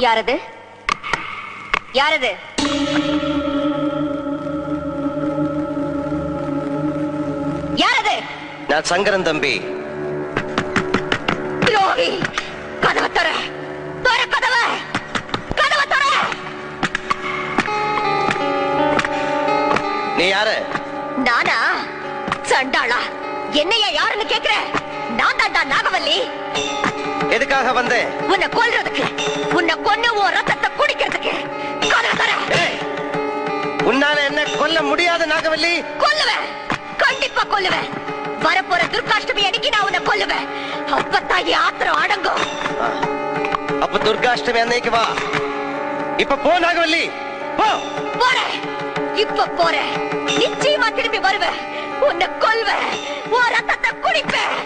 யாரது? யாரது? யாரது? நான் சங்கரன் தம்பி. துரோகி! கதவை தர! தர கதவை! கதவை தர! நீ யாரு? நானா? சண்டாளா! என்னையா யாருன்னு கேக்குற? நான் தாண்டா நாகவல்லி. எதுக்காக வந்தேன்? உன்னை கொல்றதுக்கு, உன்னை கொன்னு உன் ரத்தத்தை குடிக்கிறதுக்கு. கதவை தர! உன்னால என்ன கொல்ல முடியாத நாகவல்லி? கொல்லுவேன், கண்டிப்பா கொல்லுவேன். வரப்போற துர்காஷ்டமி அன்னைக்கு நான் உன்னை கொல்லுவேன். அப்பத்தான் என் ஆத்திரம் அடங்கும். அப்ப துர்காஷ்டமி அன்னைக்கு வா. இப்ப போ நாகவல்லி, போ. போறேன், இப்ப போறேன். நிச்சயமா திரும்பி வருவேன். உன்னை கொல்வேன், உன் ரத்தத்தை குடிப்பேன்.